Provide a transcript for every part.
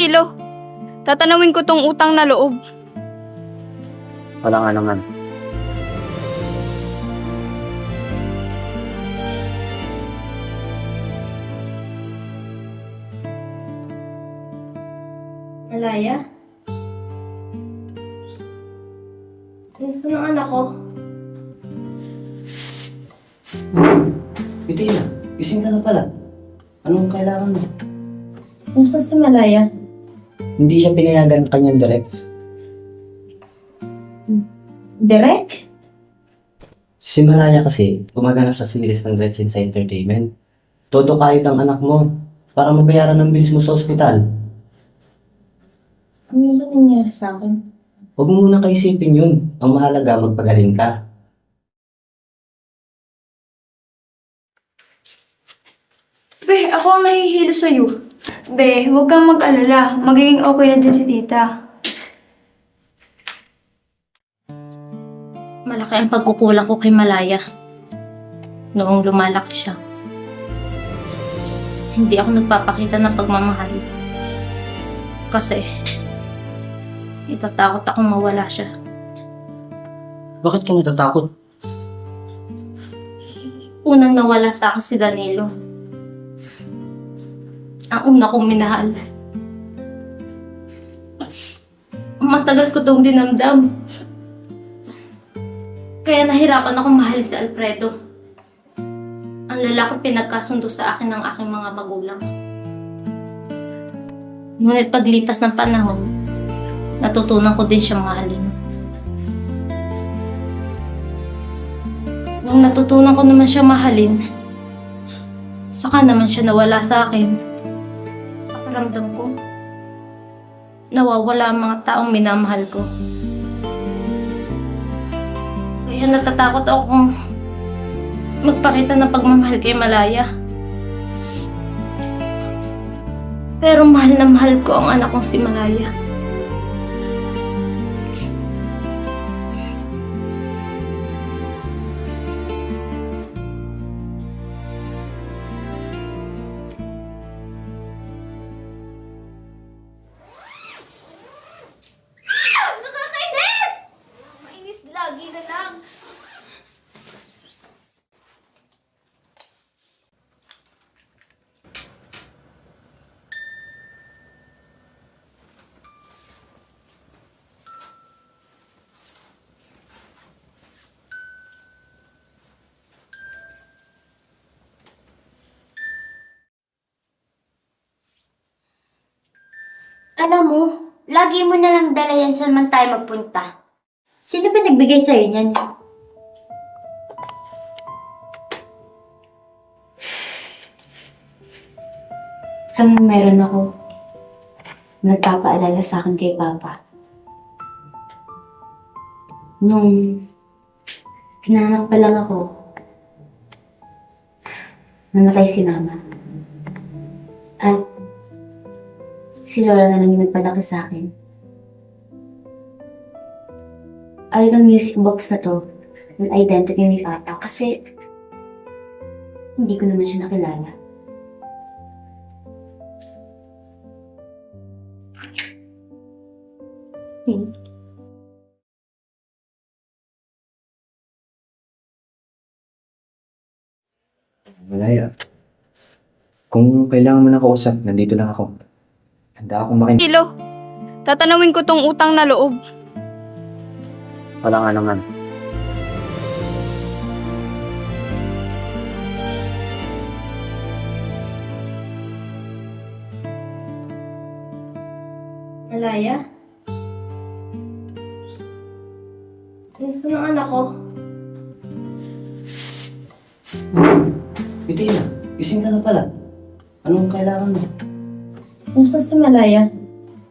Kilo, tatanawin ko tong utang na loob. Wala nga naman. Malaya? Gusto ng anak ko. Ito na. Gising ka na pala. Anong kailangan mo? Gusto si Malaya? Hindi siya pinayagan ng kanyang direct. Direk? Si Malaya kasi, gumaganap sa series ng Gretchen sa entertainment. Todo kayod ang anak mo para mabayaran ng bilis mo sa ospital. Ano ba nangyari sa akin? Huwag mo muna kaisipin yun. Ang mahalaga, magpagaling ka. Be, ako ang nahihilo sa'yo. Be, huwag kang mag-alala. Magiging okay na din si tita. Malaki ang pagkukulang ko kay Malaya. Noong lumalaki siya. Hindi ako nagpapakita ng pagmamahal. Kasi, itatakot akong mawala siya. Bakit ka natatakot? Unang nawala sa akin si Danilo. Ang una kong minahal. Matagal ko tong dinamdam. Kaya nahirapan akong mahalin si Alfredo. Ang lalaki pinagkasundo sa akin ng aking mga magulang. Ngunit paglipas ng panahon, natutunan ko din siyang mahalin. Nung natutunan ko naman siya mahalin, saka naman siya nawala sa akin. Pakiramdam ko, nawawala ang mga taong minamahal ko. Kaya natatakot akong magpakita ng pagmamahal kay Malaya. Pero mahal na mahal ko ang anak kong si Malaya. Nakakainis! Mainis lagi na lang. Alam mo, lagi mo na lang dala yan saan man tayo magpunta. Sino ba nagbigay sa'yo niyan? Meron ako nagpapaalala sa akin kay Papa. Nung pinanganak pa lang ako, namatay si Mama. At si Lola na lang yung nagpalaki sa akin. Ay, ang music box na to, yung identity ni Papa, kasi hindi ko naman siya nakilala. Malaya. Kung kailangan mo na kausap, nandito lang ako. Handa akong makinig. Kilo, tatanawin ko tong utang na loob. Wala nga naman. Malaya? Gusto ng anak ko. Ito na. Gising ka na pala. Anong kailangan mo? Gusto si Malaya?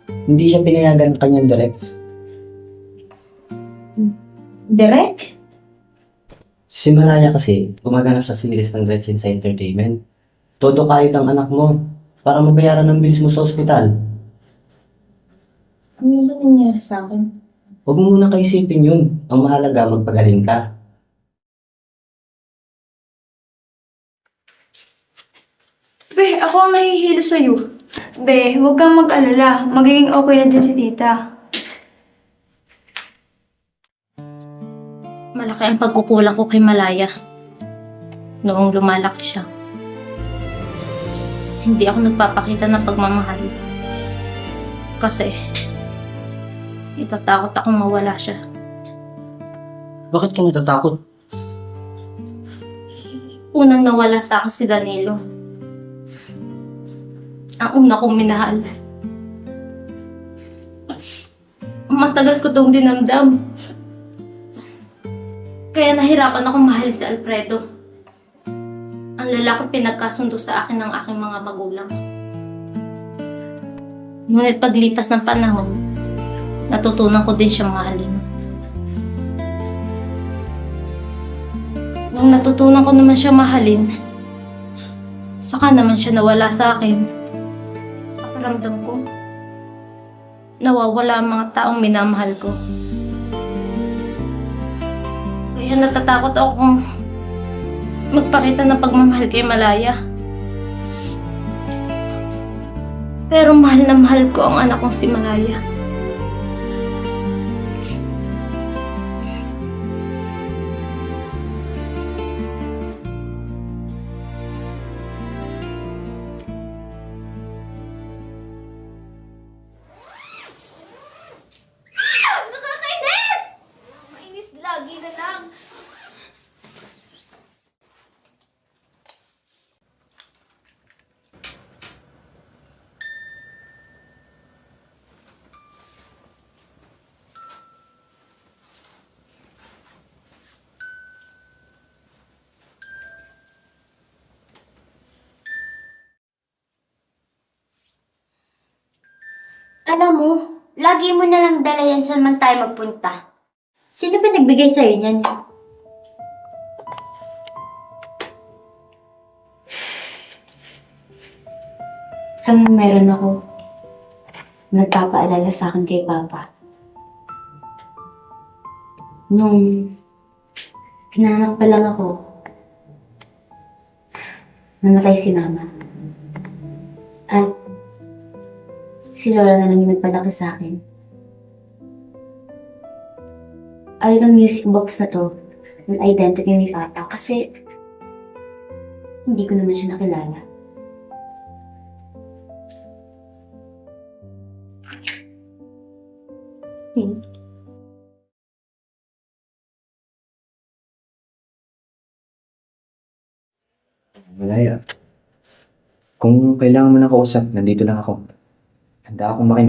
Hindi siya pinayagan ng kanyang direct. Direk? Si Malaya kasi, gumaganap sa series ng Gretchen sa entertainment. Todo kayod ang anak mo para mabayaran ng bilis mo sa ospital. Ano ba nangyari sa akin? Huwag mo muna kaisipin yun. Ang mahalaga, magpagaling ka. Be, ako ang nahihilo sa'yo. Be, huwag kang mag-alala. Magiging okay na din si tita. Malaki ang pagkukulang ko kay Malaya. Noong lumalaki siya. Hindi ako nagpapakita ng pagmamahal. Kasi, natatakot akong mawala siya. Bakit ka natatakot? Unang nawala sa akin si Danilo. Ang una kong minahal. Matagal ko tong dinamdam. Kaya nahirapan akong mahalin si Alfredo. Ang lalaki pinagkasundo sa akin ng aking mga magulang. Ngunit paglipas ng panahon, natutunan ko din siyang mahalin. Nung natutunan ko naman siya mahalin, saka naman siya nawala sa akin. Pakiramdam ko, nawawala ang mga taong minamahal ko. Kaya natatakot akong magpakita ng pagmamahal kay Malaya. Pero mahal na mahal ko ang anak kong si Malaya. Mainis lagi na lang. Alam mo, lagi mo na lang dala yan saan man tayo magpunta. Sino ba nagbigay sa'yo niyan? Alam mo, meron ako nagpapaalala sa akin kay Papa. Nung pinanganak pa lang ako, namatay si Mama. At si Lola na lang yung nagpalaki sa akin. Ang music box na to, yung identity ni Papa, kasi hindi ko naman siya nakilala. Malaya. Kung kailangan mo ng kausap, nandito lang ako. Handa akong makinig.